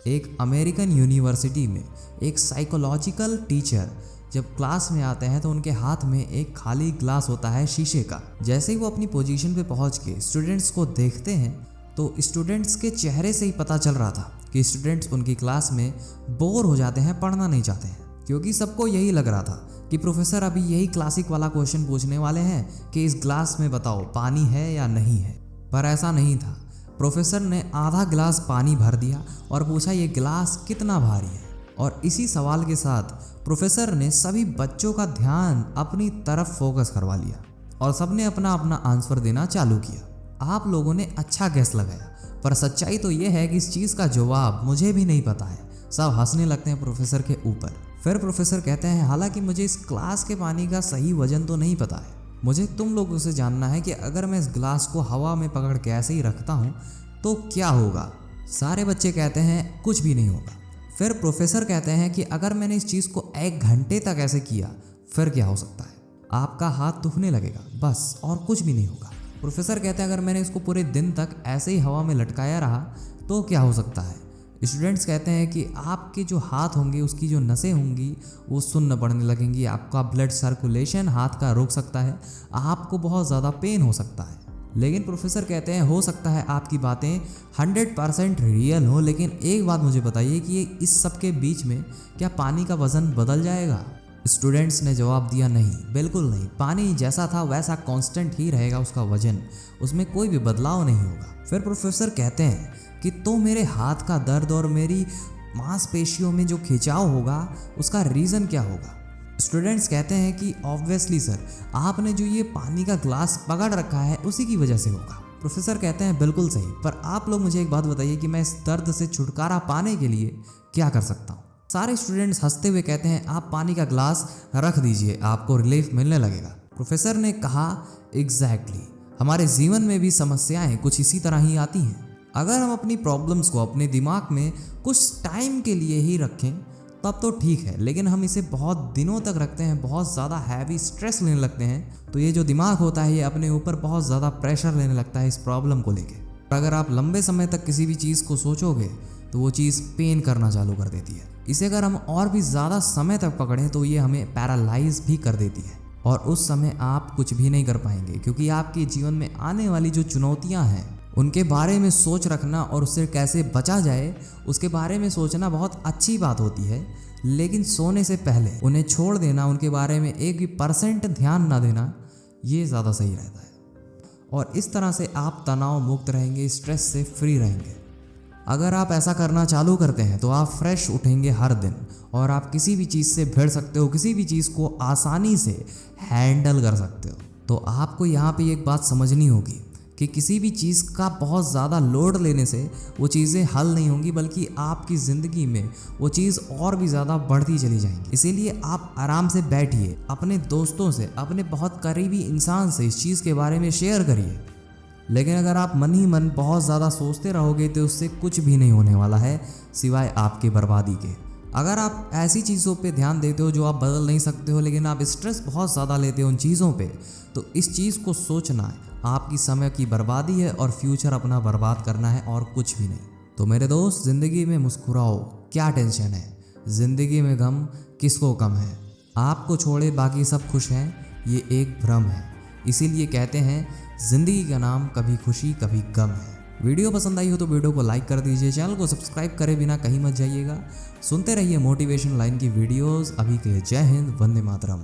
एक American university में एक साइकोलॉजिकल टीचर जब क्लास में आते हैं तो उनके हाथ में एक खाली ग्लास होता है शीशे का। जैसे ही वो अपनी पोजीशन पे पहुंच के स्टूडेंट्स को देखते हैं तो स्टूडेंट्स के चेहरे से ही पता चल रहा था कि स्टूडेंट्स उनकी क्लास में बोर हो जाते हैं, पढ़ना नहीं चाहते हैं, क्योंकि सबको यही लग रहा था कि प्रोफेसर अभी यही क्लासिक वाला क्वेश्चन पूछने वाले हैं कि इस ग्लास में बताओ पानी है या नहीं है। पर ऐसा नहीं था। प्रोफेसर ने आधा गिलास पानी भर दिया और पूछा ये गिलास कितना भारी है। और इसी सवाल के साथ प्रोफेसर ने सभी बच्चों का ध्यान अपनी तरफ फोकस करवा लिया और सबने अपना अपना आंसर देना चालू किया। आप लोगों ने अच्छा गैस लगाया, पर सच्चाई तो ये है कि इस चीज़ का जवाब मुझे भी नहीं पता है। सब हंसने लगते हैं प्रोफेसर के ऊपर। फिर प्रोफेसर कहते हैं हालांकि मुझे इस ग्लास के पानी का सही वजन तो नहीं पता है, मुझे तुम लोगों से जानना है कि अगर मैं इस ग्लास को हवा में पकड़ के ऐसे ही रखता हूँ तो क्या होगा। सारे बच्चे कहते हैं कुछ भी नहीं होगा। फिर प्रोफेसर कहते हैं कि अगर मैंने इस चीज़ को 1 घंटे तक ऐसे किया फिर क्या हो सकता है। आपका हाथ दुखने लगेगा, बस, और कुछ भी नहीं होगा। प्रोफेसर कहते हैं अगर मैंने इसको पूरे दिन तक ऐसे ही हवा में लटकाया रहा तो क्या हो सकता है। स्टूडेंट्स कहते हैं कि आपके जो हाथ होंगे उसकी जो नसें होंगी वो सुन्न पड़ने लगेंगी, आपका ब्लड सर्कुलेशन हाथ का रुक सकता है, आपको बहुत ज़्यादा पेन हो सकता है। लेकिन प्रोफेसर कहते हैं हो सकता है आपकी बातें 100% रियल हो, लेकिन एक बात मुझे बताइए कि इस सब के बीच में क्या पानी का वज़न बदल जाएगा। स्टूडेंट्स ने जवाब दिया नहीं, बिल्कुल नहीं। पानी जैसा था वैसा कांस्टेंट ही रहेगा उसका वजन, उसमें कोई भी बदलाव नहीं होगा। फिर प्रोफेसर कहते हैं कि तो मेरे हाथ का दर्द और मेरी मांसपेशियों में जो खिंचाव होगा उसका रीज़न क्या होगा। स्टूडेंट्स कहते हैं कि ऑब्वियसली सर, आपने जो ये पानी का ग्लास पकड़ रखा है उसी की वजह से होगा। प्रोफेसर कहते हैं बिल्कुल सही, पर आप लोग मुझे एक बात बताइए कि मैं इस दर्द से छुटकारा पाने के लिए क्या कर सकता हूँ। सारे स्टूडेंट्स हंसते हुए कहते हैं आप पानी का ग्लास रख दीजिए, आपको रिलीफ मिलने लगेगा। प्रोफेसर ने कहा एग्जैक्टली, हमारे जीवन में भी समस्याएं कुछ इसी तरह ही आती हैं। अगर हम अपनी प्रॉब्लम्स को अपने दिमाग में कुछ टाइम के लिए ही रखें तब तो ठीक है, लेकिन हम इसे बहुत दिनों तक रखते हैं, बहुत ज़्यादा हैवी स्ट्रेस लेने लगते हैं, तो ये जो दिमाग होता है ये अपने ऊपर बहुत ज़्यादा प्रेशर लेने लगता है इस प्रॉब्लम को लेके। अगर आप लंबे समय तक किसी भी चीज़ को सोचोगे तो वो चीज़ पेन करना चालू कर देती है। इसे अगर हम और भी ज़्यादा समय तक पकड़ें तो ये हमें पैरालाइज भी कर देती है और उस समय आप कुछ भी नहीं कर पाएंगे, क्योंकि आपके जीवन में आने वाली जो चुनौतियाँ हैं उनके बारे में सोच रखना और उससे कैसे बचा जाए उसके बारे में सोचना बहुत अच्छी बात होती है, लेकिन सोने से पहले उन्हें छोड़ देना, उनके बारे में 1% ध्यान ना देना, ये ज़्यादा सही रहता है। और इस तरह से आप तनाव मुक्त रहेंगे, स्ट्रेस से फ्री रहेंगे। अगर आप ऐसा करना चालू करते हैं तो आप फ्रेश उठेंगे हर दिन और आप किसी भी चीज़ से भिड़ सकते हो, किसी भी चीज़ को आसानी से हैंडल कर सकते हो। तो आपको यहाँ पे एक बात समझनी होगी कि किसी भी चीज़ का बहुत ज़्यादा लोड लेने से वो चीज़ें हल नहीं होंगी, बल्कि आपकी ज़िंदगी में वो चीज़ और भी ज़्यादा बढ़ती चली जाएंगी। इसीलिए आप आराम से बैठिए, अपने दोस्तों से, अपने बहुत करीबी इंसान से इस चीज़ के बारे में शेयर करिए। लेकिन अगर आप मन ही मन बहुत ज़्यादा सोचते रहोगे तो उससे कुछ भी नहीं होने वाला है सिवाय आपके बर्बादी के। अगर आप ऐसी चीज़ों पे ध्यान देते हो जो आप बदल नहीं सकते हो, लेकिन आप स्ट्रेस बहुत ज़्यादा लेते हो उन चीज़ों पे, तो इस चीज़ को सोचना है आपकी समय की बर्बादी है और फ्यूचर अपना बर्बाद करना है और कुछ भी नहीं। तो मेरे दोस्त, ज़िंदगी में मुस्कुराओ, क्या टेंशन है, ज़िंदगी में गम किसको कम है। आपको छोड़े बाकी सब खुश हैं, ये एक भ्रम है। इसीलिए कहते हैं ज़िंदगी का नाम कभी खुशी कभी गम है। वीडियो पसंद आई हो तो वीडियो को लाइक कर दीजिए, चैनल को सब्सक्राइब करे बिना कहीं मत जाइएगा। सुनते रहिए मोटिवेशन लाइन की वीडियोस। अभी के लिए जय हिंद, वंदे मातरम।